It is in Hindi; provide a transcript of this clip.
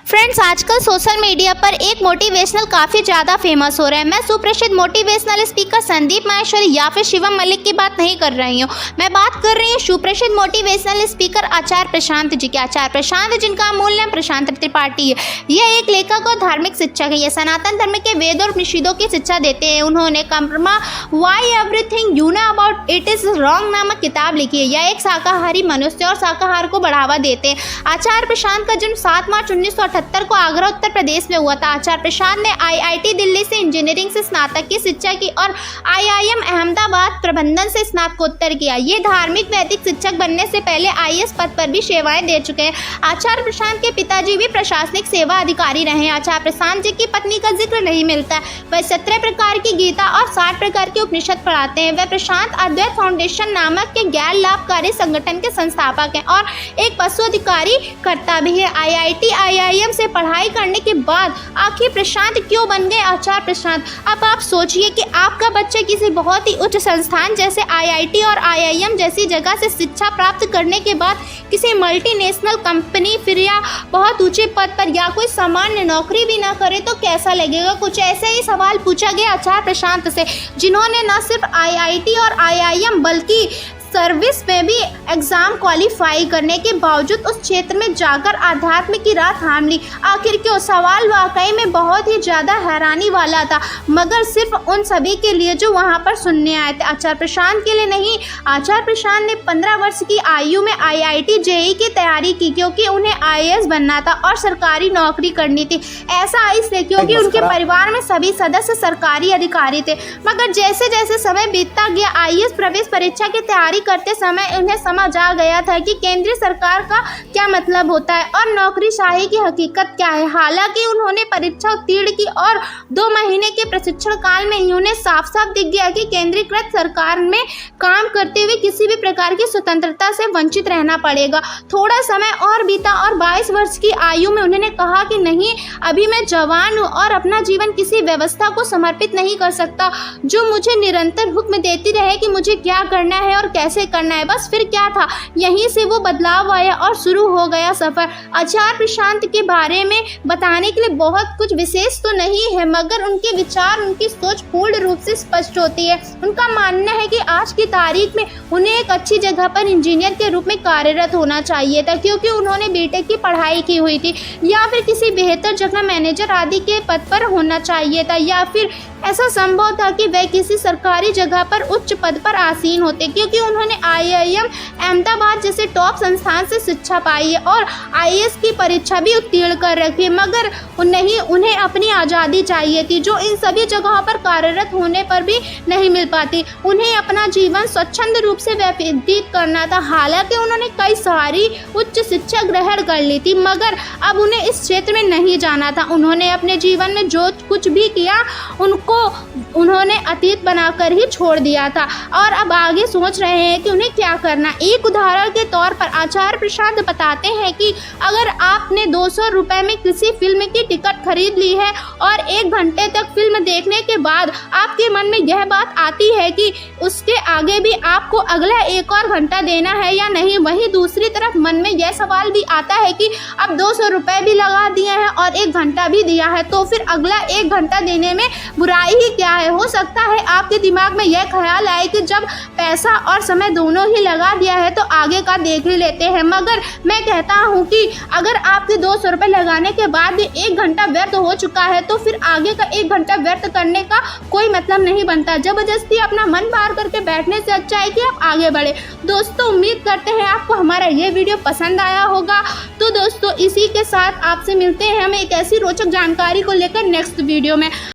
फ्रेंड्स, आजकल सोशल मीडिया पर एक मोटिवेशनल काफ़ी ज़्यादा फेमस हो रहा है। मैं सुप्रसिद्ध मोटिवेशनल स्पीकर संदीप माहेश्वरी या फिर शिवम मलिक की बात नहीं कर रही हूँ। मैं बात कर रही हूँ सुप्रसिद्ध मोटिवेशनल स्पीकर आचार्य प्रशांत जी के। आचार्य प्रशांत जिनका मूल नाम प्रशांत त्रिपाठी है। यह एक लेखक और धार्मिक शिक्षक है। यह सनातन धर्म के वेद और उपनिषदों की शिक्षा देते हैं। उन्होंने Karma Y everything you know about it is wrong नामक किताब लिखी है। यह एक शाकाहारी मनुष्य और शाकाहार को बढ़ावा देते हैं। आचार्य प्रशांत का जन्म 7 मार्च 1978 को आगरा उत्तर प्रदेश में हुआ था। आचार्य प्रशांत ने आईआईटी दिल्ली से इंजीनियरिंग से स्नातक की शिक्षा की और आईआईएम अहमदाबाद प्रबंधन से स्नातकोत्तर किया। ये धार्मिक वैदिक शिक्षक बनने से पहले आईएएस पद पर भी सेवाएं दे चुके हैं। आचार्य प्रशांत के पिताजी भी प्रशासनिक सेवा अधिकारी रहे हैं। आचार्य प्रशांत जी की पत्नी का जिक्र नहीं मिलता है। वह 17 प्रकार की गीता और 60 प्रकार के उपनिषद पढ़ाते हैं। वह प्रशांत अद्वैत फाउंडेशन नामक के गैर लाभकारी संगठन के संस्थापक हैं और एक पशु अधिकारी कर्ता भी है। आईआईटी आईआईएम से पढ़ाई करने के बाद आखिर प्रशांत क्यों बन गए आचार्य प्रशांत? अब आप सोचिए कि आपका बच्चा किसी बहुत ही उच्च संस्थान जैसे आईआईटी और आईआईएम जैसी जगह से शिक्षा प्राप्त करने के बाद किसी मल्टीनेशनल कंपनी फिर या बहुत ऊंचे पद पर या कोई सामान्य नौकरी भी ना करे तो कैसा लगेगा? कुछ ऐसे ही सवाल पूछा गया आचार्य प्रशांत से, जिन्होंने न सिर्फ आईआईटी और आईआईएम बल्कि सर्विस में भी एग्ज़ाम क्वालिफाई करने के बावजूद उस क्षेत्र में जाकर आध्यात्म की राह थाम ली। आखिर क्यों? सवाल वाकई में बहुत ही ज़्यादा हैरानी वाला था, मगर सिर्फ उन सभी के लिए जो वहां पर सुनने आए थे। आचार्य प्रशांत के लिए नहीं। आचार्य प्रशांत ने 15 वर्ष की आयु में आईआईटी जेईई की तैयारी की क्योंकि उन्हें आईएएस बनना था और सरकारी नौकरी करनी थी। ऐसा इसलिए क्योंकि उनके परिवार में सभी सदस्य सरकारी अधिकारी थे। मगर जैसे जैसे समय बीतता गया, आईएएस प्रवेश परीक्षा की तैयारी करते समय उन्हें समझ आ गया था कि केंद्रीय सरकार का क्या मतलब होता है और नौकरीशाही की हकीकत क्या है। हालांकि उन्होंने परीक्षा उत्तीर्ण की और 2 महीने के प्रशिक्षण काल में ही उन्हें साफ साफ दिख गया कि केंद्रीकृत सरकार में काम करते हुए किसी भी प्रकार की स्वतंत्रता से वंचित रहना पड़ेगा। थोड़ा समय और बीता और 22 वर्ष की आयु में उन्होंने कहा कि नहीं, अभी मैं जवान हूँ और अपना जीवन किसी व्यवस्था को समर्पित नहीं कर सकता जो मुझे निरंतर हुक्म देती रहे कि मुझे क्या करना है और कैसे करना है। बस फिर क्या था, यहीं से वो बदलाव आया और शुरू हो गया सफर। आचार्य प्रशांत के बारे में बताने के लिए बहुत कुछ विशेष तो नहीं है, मगर उनके विचार, उनकी सोच पूर्ण रूप से स्पष्ट होती है। उनका मानना है कि आज की तारीख में उन्हें एक अच्छी जगह पर इंजीनियर के रूप में कार्यरत होना चाहिए था क्योंकि उन्होंने बीटेक की पढ़ाई की हुई थी, या फिर किसी बेहतर जगह मैनेजर आदि के पद पर होना चाहिए था, या फिर ऐसा संभव था कि वह किसी सरकारी जगह पर उच्च पद पर आसीन होते क्योंकि उन्होंने आईआईएम अहमदाबाद जैसे टॉप संस्थान से शिक्षा पाई है और आईएएस की परीक्षा भी उत्तीर्ण कर रखी है। मगर उन्हें अपनी आज़ादी चाहिए थी जो इन सभी जगहों पर कार्यरत होने पर भी नहीं मिल पाती। उन्हें अपना जीवन स्वच्छंद रूप से व्यतीत करना था। हालांकि उन्होंने कई सारी उच्च शिक्षा ग्रहण कर ली थी, मगर अब उन्हें इस क्षेत्र में नहीं जाना था। उन्होंने अपने जीवन में जो कुछ भी किया उन्होंने अतीत बनाकर ही छोड़ दिया था और अब आगे सोच रहे हैं कि उन्हें क्या करना। एक उदाहरण के तौर पर आचार्य प्रशांत बताते हैं कि अगर आपने 200 रुपये में किसी फिल्म की टिकट खरीद ली है और 1 घंटे तक फिल्म देखने के बाद आपके मन में यह बात आती है कि उसके आगे भी आपको अगला 1 और घंटा देना है या नहीं, वहीं दूसरी तरफ मन में यह सवाल भी आता है कि अब 200 रुपये भी लगा दिए हैं और 1 घंटा भी दिया है, तो फिर अगला 1 घंटा देने में बुराई ही क्या है। हो सकता है आपके दिमाग में यह ख्याल आए कि जब पैसा और समय दोनों ही लगा दिया है तो आगे का देख ही लेते हैं, मगर मैं कहता हूं कि अगर आपके 200 रुपये लगाने के बाद 1 घंटा व्यर्थ हो चुका है तो फिर आगे का 1 घंटा व्यर्थ करने का कोई मतलब नहीं बनता। जबरदस्ती अपना मन बाहर करके बैठने से अच्छा है कि आप आगे बढ़े। दोस्तों, उम्मीद करते हैं आपको हमारा ये वीडियो पसंद आया होगा। तो दोस्तों, इसी के साथ आपसे मिलते हैं हम एक ऐसी रोचक जानकारी को लेकर नेक्स्ट वीडियो में।